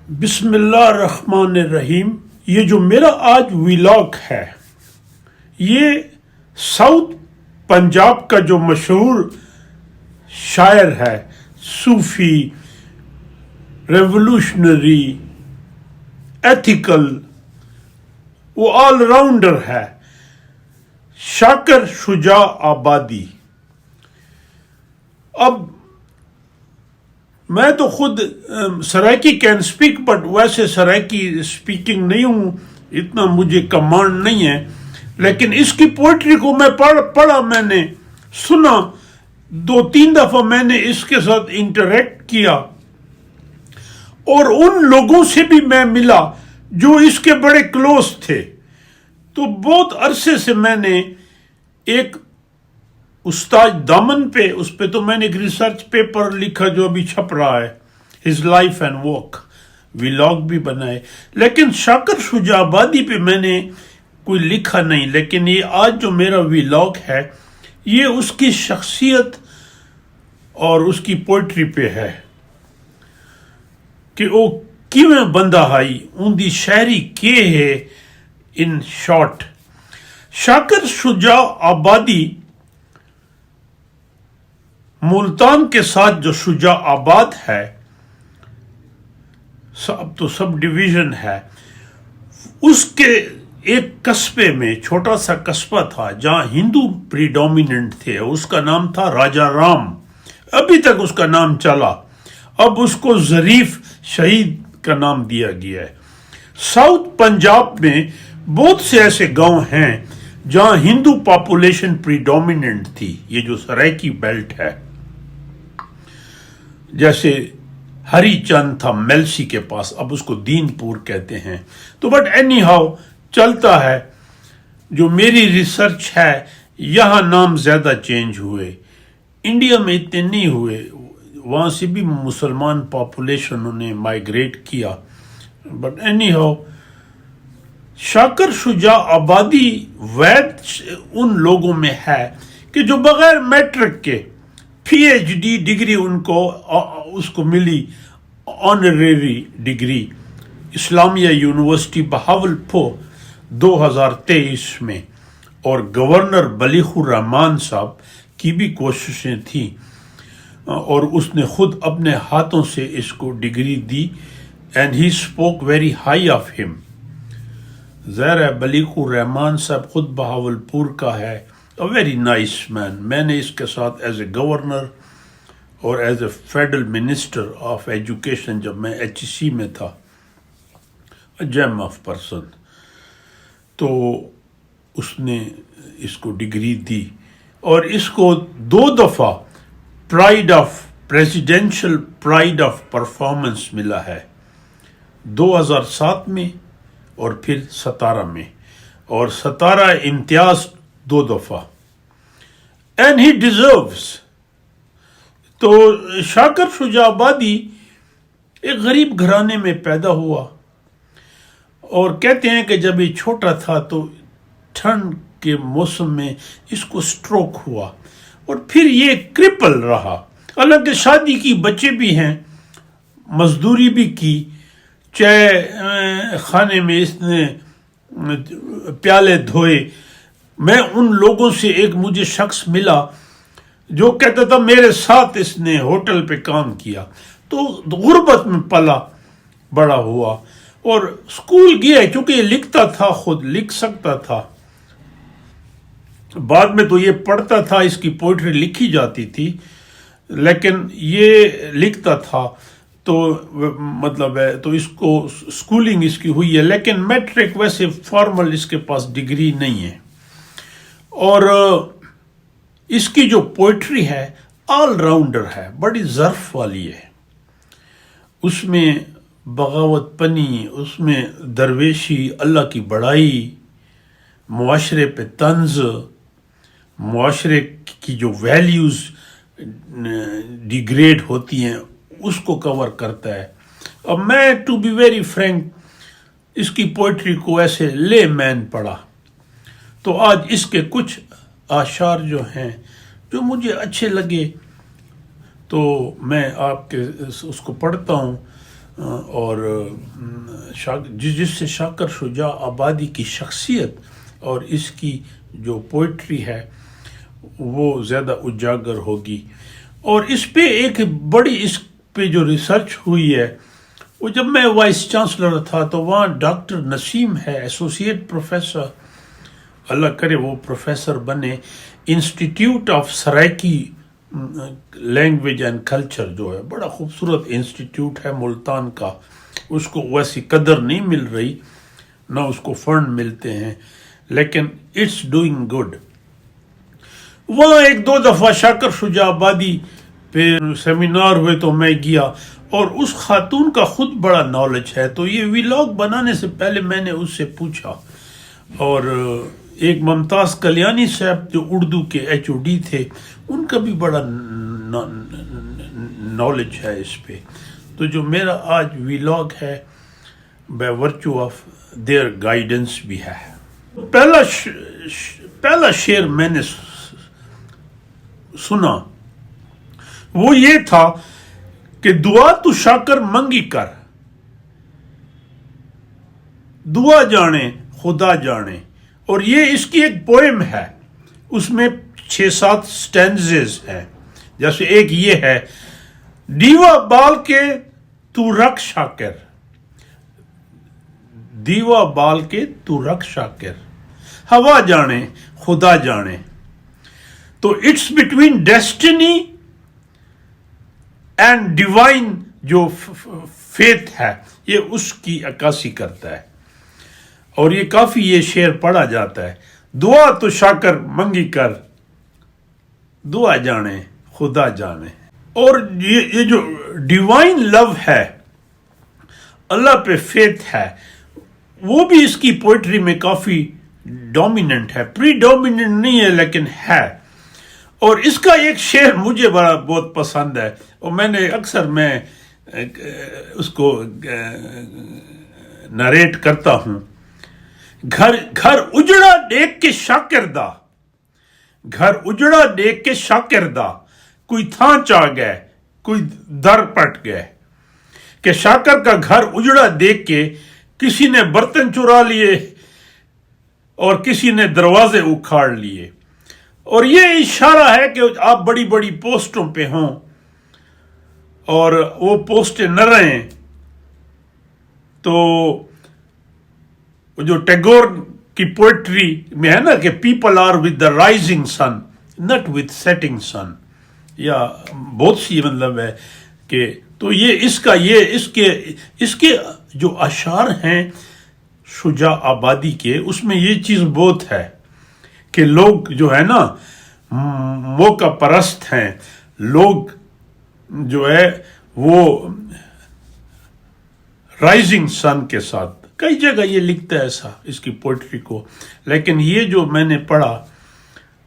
بسم اللہ الرحمن الرحیم. یہ جو میرا آج ویلاگ ہے یہ ساؤتھ پنجاب کا جو مشہور شاعر ہے، صوفی، ریولوشنری، ایتھیکل، وہ آل راؤنڈر ہے، شاکر شجاع آبادی. اب میں تو خود سرائکی کین اسپیک، بٹ ویسے سرائکی اسپیکنگ نہیں ہوں، اتنا مجھے کمانڈ نہیں ہے، لیکن اس کی پوئٹری کو میں پڑھا، میں نے سنا، 2-3 دفعہ میں نے اس کے ساتھ انٹریکٹ کیا، اور ان لوگوں سے بھی میں ملا جو اس کے بڑے کلوز تھے. تو بہت عرصے سے میں نے ایک استاد دامن پہ، اس پہ تو میں نے ایک ریسرچ پیپر لکھا جو ابھی چھپ رہا ہے، his life and work, vlog بھی بنائے، لیکن شاکر شجاع آبادی پہ میں نے کوئی لکھا نہیں. لیکن یہ آج جو میرا ویلاگ ہے یہ اس کی شخصیت اور اس کی پوئٹری پہ ہے کہ وہ کیویں بندہ ہائی ان دی شاعری کے ہے. ان شارٹ، شاکر شجاع آبادی ملتان کے ساتھ جو شجاع آباد ہے، اب تو سب ڈویژن ہے، اس کے ایک قصبے میں، چھوٹا سا قصبہ تھا جہاں ہندو پریڈومیننٹ تھے، اس کا نام تھا راجا رام. ابھی تک اس کا نام چلا، اب اس کو ظریف شہید کا نام دیا گیا ہے. ساؤتھ پنجاب میں بہت سے ایسے گاؤں ہیں جہاں ہندو پاپولیشن پریڈومیننٹ تھی. یہ جو سرائکی بیلٹ ہے، جیسے ہری چند تھا میلسی کے پاس، اب اس کو دین پور کہتے ہیں. تو بٹ اینی ہاؤ چلتا ہے. جو میری ریسرچ ہے، یہاں نام زیادہ چینج ہوئے، انڈیا میں اتنے نہیں ہوئے، وہاں سے بھی مسلمان پاپولیشن نے مائیگریٹ کیا. بٹ اینی ہاؤ، شاکر شجاع آبادی وید ان لوگوں میں ہے کہ جو بغیر میٹرک کے PhD ڈگری اس کو ملی، آنریری ڈگری، اسلامیہ یونیورسٹی بہاولپور 2023 میں، اور گورنر بلیغ الرحمان صاحب کی بھی کوششیں تھیں، اور اس نے خود اپنے ہاتھوں سے اس کو degree the. And he spoke very high of ہم. ظاہر ہے بلیغ الرحمان صاحب خود بہاولپور کا ہے، a very nice man. میں نے اس کے ساتھ ایز اے گورنر اور as a federal minister of education, جب میں HEC میں تھا، جیم آف پرسن، تو اس نے اس کو ڈگری دی، اور اس کو 2 دفعہ پریزیڈینشل پرائڈ آف پرفارمنس ملا ہے، 2007 میں اور پھر 17 میں، اور 17 امتیاز 2 دفعہ. And he deserves. تو شاکر شجاع آبادی ایک غریب گھرانے میں پیدا ہوا، اور کہتے ہیں کہ جب یہ چھوٹا تھا تو ٹھنڈ کے موسم میں اس کو سٹروک ہوا، اور پھر یہ کرپل رہا. حالانکہ شادی کی، بچے بھی ہیں، مزدوری بھی کی، چائے خانے میں اس نے پیالے دھوئے. میں ان لوگوں سے ایک مجھے شخص ملا جو کہتا تھا میرے ساتھ اس نے ہوٹل پہ کام کیا. تو غربت میں پلا بڑا ہوا، اور اسکول گیا کیونکہ یہ لکھتا تھا، خود لکھ سکتا تھا. بعد میں تو یہ پڑھتا تھا، اس کی پوئٹری لکھی جاتی تھی، لیکن یہ لکھتا تھا. تو مطلب ہے، تو اس کو اسکولنگ اس کی ہوئی ہے، لیکن میٹرک ویسے فارمل اس کے پاس ڈگری نہیں ہے. اور اس کی جو پوئٹری ہے آل راؤنڈر ہے، بڑی ظرف والی ہے. اس میں بغاوت پنی، اس میں درویشی، اللہ کی بڑائی، معاشرے پہ طنز، معاشرے کی جو ویلیوز ڈیگریڈ ہوتی ہیں اس کو کور کرتا ہے. اب میں ٹو بی ویری فرینک اس کی پوئٹری کو ایسے لے مین پڑھا، تو آج اس کے کچھ اشعار جو ہیں جو مجھے اچھے لگے تو میں آپ کے اس کو پڑھتا ہوں. اور جس سے شاکر شجاع آبادی کی شخصیت اور اس کی جو پوئٹری ہے وہ زیادہ اجاگر ہوگی. اور اس پہ ایک بڑی اس پہ جو ریسرچ ہوئی ہے وہ جب میں وائس چانسلر تھا تو وہاں ڈاکٹر نسیم ہے ایسوسیٹ پروفیسر, اللہ کرے وہ پروفیسر بنے, institute of Saraiki language and culture جو ہے بڑا خوبصورت انسٹیٹیوٹ ہے ملتان کا, اس کو ویسی قدر نہیں مل رہی نہ اس کو فنڈ ملتے ہیں لیکن اٹس ڈوئنگ گڈ. وہاں ایک دو دفعہ شاکر شجاع آبادی پہ سیمینار ہوئے تو میں گیا, اور اس خاتون کا خود بڑا نالج ہے تو یہ ویلاگ بنانے سے پہلے میں نے اس سے پوچھا. اور ایک ممتاز کلیانی صاحب جو اردو کے ایچ او ڈی تھے ان کا بھی بڑا نالج ہے اس پہ. تو جو میرا آج ویلاگ ہے by virtue of their guidance بھی ہے. پہلا شعر میں نے سنا وہ یہ تھا کہ دعا تو شاکر منگی کر, دعا جانے خدا جانے. اور یہ اس کی ایک پوئم ہے, اس میں 6-7 سٹینزز ہیں. جیسے ایک یہ ہے, دیوا بال کے تو رکھ شاکر, دیوا بال کے تو رکھ شاکر, ہوا جانے خدا جانے. تو it's between destiny and divine جو فیتھ ہے یہ اس کی عکاسی کرتا ہے. اور یہ کافی یہ شعر پڑھا جاتا ہے, دعا تو شاکر منگی کر, دعا جانے خدا جانے. اور یہ جو ڈیوائن لو ہے, اللہ پہ فیتھ ہے, وہ بھی اس کی پوئٹری میں کافی ڈومیننٹ ہے, پری ڈومیننٹ نہیں ہے لیکن ہے. اور اس کا ایک شعر مجھے بہت پسند ہے اور میں نے اکثر اس کو نریٹ کرتا ہوں. گھر اجڑا دیکھ کے شاکر دا, گھر اجڑا دیکھ کے شاکر دا, کوئی تھاں چاہ گئے کوئی در پٹ گئے. کہ شاکر کا گھر اجڑا دیکھ کے کسی نے برتن چرا لیے اور کسی نے دروازے اکھاڑ لیے. اور یہ اشارہ ہے کہ آپ بڑی بڑی پوسٹوں پہ ہوں اور وہ پوسٹیں نہ رہیں. تو جو ٹیگور کی پوئٹری میں ہے نا کہ people are with the rising sun not with setting sun, یا بہت سی مطلب ہے کہ تو یہ اس کے جو اشعار ہیں شجاع آبادی کے, اس میں یہ چیز بہت ہے کہ لوگ جو ہے نا موقع پرست ہیں, لوگ جو ہے وہ رائزنگ سن کے ساتھ, کئی جگہ یہ لکھتا ہے ایسا اس کی پوئٹری کو. لیکن یہ جو میں نے پڑھا,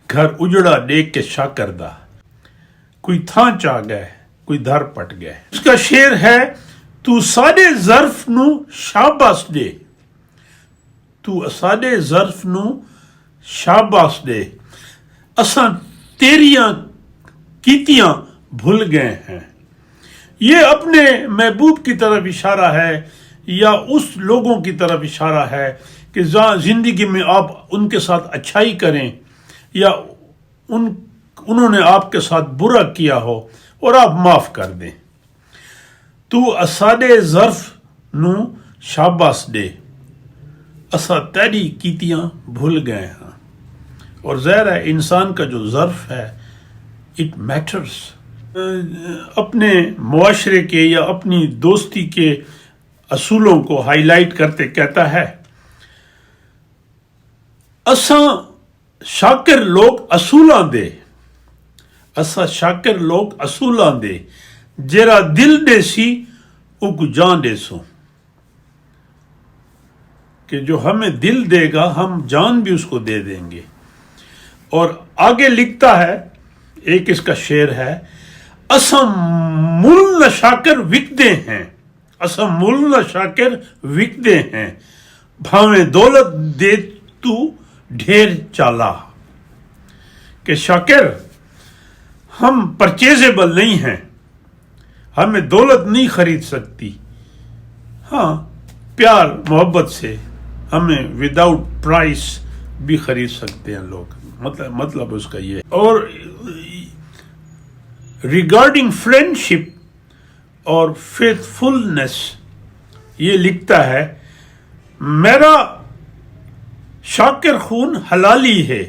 گھر اجڑا دیکھ کے شاکر دا, کوئی تھاں چاہ گئے کوئی دھر پٹ گئے. اس کا شعر ہے, تو ساڈے ظرف نو شاباش دے, تو ساڈے ظرف نو شاباش دے, اساں تیریاں کیتیاں بھول گئے ہیں. یہ اپنے محبوب کی طرف اشارہ ہے یا اس لوگوں کی طرف اشارہ ہے کہ زندگی میں آپ ان کے ساتھ اچھائی کریں یا انہوں نے آپ کے ساتھ برا کیا ہو اور آپ معاف کر دیں. تو اساڈے ظرف نو شاباش دے, اساں تیری کیتیاں بھول گئے ہیں. اور ظاہر ہے انسان کا جو ظرف ہے اٹ میٹرز. اپنے معاشرے کے یا اپنی دوستی کے اصولوں کو ہائی لائٹ کرتے کہتا ہے, اساں شاکر لوگ اصولاں دے, اساں شاکر لوگ اصولاں دے, جیرا دل دے سی اگ جان دے سو. کہ جو ہمیں دل دے گا ہم جان بھی اس کو دے دیں گے. اور آگے لکھتا ہے, ایک اس کا شعر ہے, اساں مل نہ شاکر وکدے ہیں, اساں مل نہ شاکر وکدے ہیں, بھاویں دولت دے تو ڈھیر چالا. کہ شاکر ہم پرچیزیبل نہیں ہیں, ہمیں دولت نہیں خرید سکتی, ہاں پیار محبت سے ہمیں وداؤٹ پرائس بھی خرید سکتے ہیں لوگ، مطلب اس کا یہ. اور ریگارڈنگ فرینڈشپ اور فیتھ فلنس یہ لکھتا ہے، میرا شاکر خون حلالی ہے،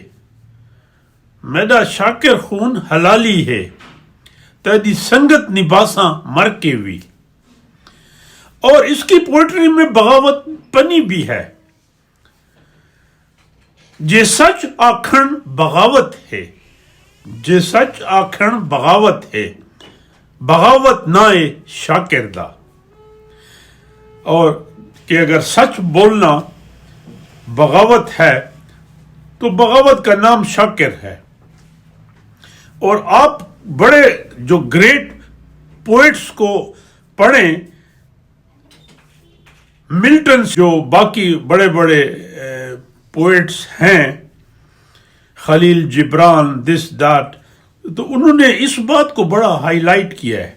میرا شاکر خون حلالی ہے، تیری سنگت نباساں مر کے بھی. اور اس کی پوئٹری میں بغاوت پنی بھی ہے. جے سچ آکھن بغاوت ہے، جے سچ آکھن بغاوت ہے، بغاوت نائے شاکر دا. اور کہ اگر سچ بولنا بغاوت ہے تو بغاوت کا نام شاکر ہے. اور آپ بڑے جو گریٹ پوئٹس کو پڑھیں، ملٹن جو باقی بڑے بڑے پوئٹس ہیں، خلیل جبران، دس دیٹ، تو انہوں نے اس بات کو بڑا ہائی لائٹ کیا ہے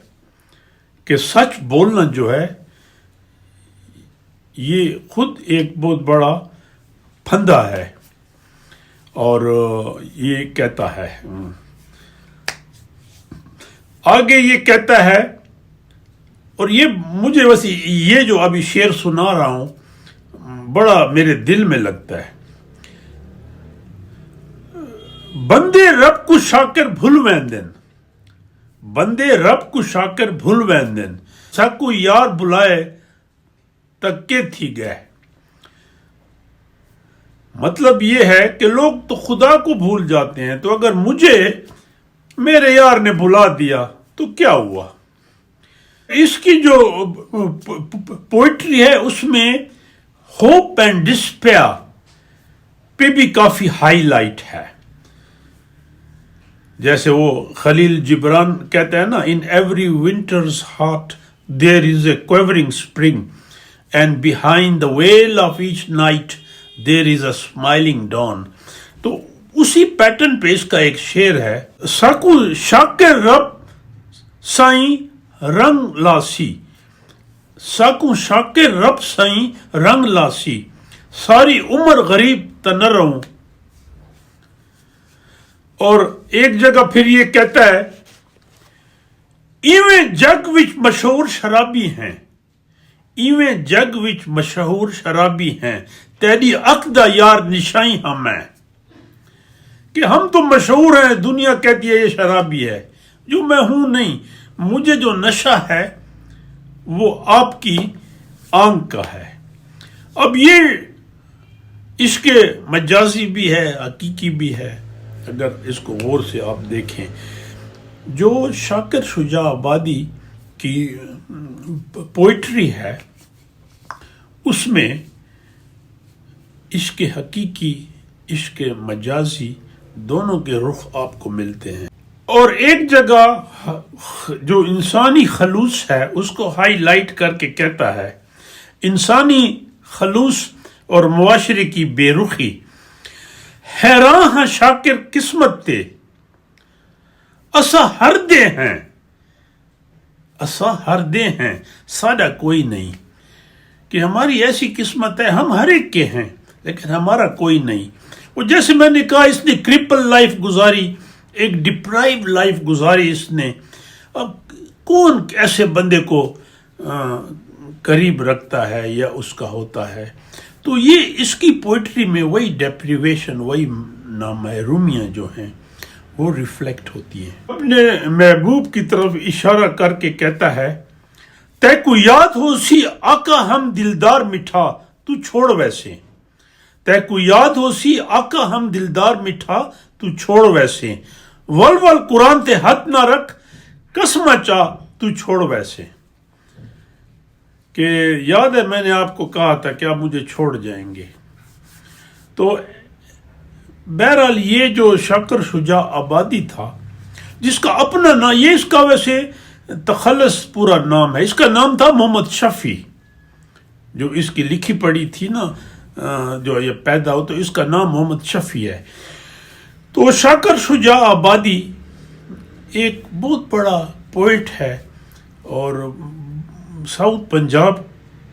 کہ سچ بولنا جو ہے یہ خود ایک بہت بڑا پھندا ہے. اور یہ کہتا ہے آگے، یہ کہتا ہے، اور یہ مجھے ویسے یہ جو ابھی شعر سنا رہا ہوں بڑا میرے دل میں لگتا ہے. بندے رب کو شاکر بھول ویندن، بندے رب کو شاکر بھول ویندن، سکو یار بلائے تکے تھی گئے. مطلب یہ ہے کہ لوگ تو خدا کو بھول جاتے ہیں، تو اگر مجھے میرے یار نے بلا دیا تو کیا ہوا. اس کی جو پوئٹری ہے اس میں ہوپ اینڈ ڈسپیئر پہ بھی کافی ہائی لائٹ ہے. جیسے وہ خلیل جبران کہتا ہے نا، in every winter's heart there is a quivering spring and behind the veil of each night there is a smiling dawn. تو اسی پیٹرن پہ اس کا ایک شعر ہے، ساکو شاکر رب سائیں رنگ لاسی، ساکو شاکر رب سائیں رنگ لاسی، ساری عمر غریب تنہ رہوں. اور ایک جگہ پھر یہ کہتا ہے، ایویں جگ وچ مشہور شرابی ہیں، ایویں جگ وچ مشہور شرابی ہیں، تیری اک دا یار نشائی ہم ہیں. کہ ہم تو مشہور ہیں، دنیا کہتی ہے یہ شرابی ہے، جو میں ہوں نہیں. مجھے جو نشہ ہے وہ آپ کی آنکھ کا ہے. اب یہ عشق مجازی بھی ہے، حقیقی بھی ہے. اگر اس کو غور سے آپ دیکھیں، جو شاکر شجاع آبادی کی پوئٹری ہے اس میں عشق حقیقی، عشق مجازی دونوں کے رخ آپ کو ملتے ہیں. اور ایک جگہ جو انسانی خلوص ہے اس کو ہائی لائٹ کر کے کہتا ہے، انسانی خلوص اور معاشرے کی بے رخی، حیراں ہاں شاکر قسمت تے، اسا ہر دے ہیں، اسا ہر دے ہیں، سادہ کوئی نہیں. کہ ہماری ایسی قسمت ہے، ہم ہر ایک کے ہیں لیکن ہمارا کوئی نہیں. وہ جیسے میں نے کہا، اس نے کرپل لائف گزاری، ایک ڈپرائیو لائف گزاری اس نے. اب کون ایسے بندے کو قریب رکھتا ہے یا اس کا ہوتا ہے؟ تو یہ اس کی پوئٹری میں وہی ڈیپریویشن، وہی نامحرومیاں جو ہیں وہ ریفلیکٹ ہوتی ہیں. اپنے محبوب کی طرف اشارہ کر کے کہتا ہے، تے کو یاد ہو سی آقا ہم دلدار مٹھا تو چھوڑ ویسے، تے کو یاد ہو سی آقا ہم دلدار مٹھا تو چھوڑ ویسے، ول ول قرآن تے ہاتھ نہ رکھ قسمہ چاہ تو چھوڑ ویسے. کہ یاد ہے میں نے آپ کو کہا تھا کہ آپ مجھے چھوڑ جائیں گے. تو بہرحال یہ جو شاکر شجاع آبادی تھا، جس کا اپنا نام، یہ اس کا ویسے تخلص پورا نام ہے، اس کا نام تھا محمد شفیع. جو اس کی لکھی پڑھی تھی نا، جو یہ پیدا ہو، تو اس کا نام محمد شفیع ہے. تو شاکر شجاع آبادی ایک بہت بڑا پوئٹ ہے اور ساؤتھ پنجاب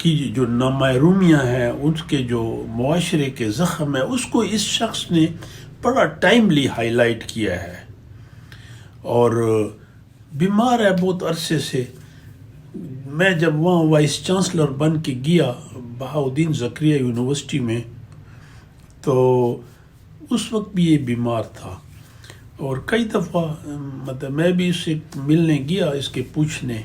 کی جو نامحرومیاں ہیں، اس کے جو معاشرے کے زخم ہیں، اس کو اس شخص نے بڑا ٹائملی ہائی لائٹ کیا ہے، اور بیمار ہے بہت عرصے سے۔ میں جب وہاں وائس چانسلر بن کے گیا بہاؤدین زکریا یونیورسٹی میں، تو اس وقت بھی یہ بیمار تھا، اور کئی دفعہ مطلب میں بھی اس سے ملنے گیا، اس کے پوچھنے،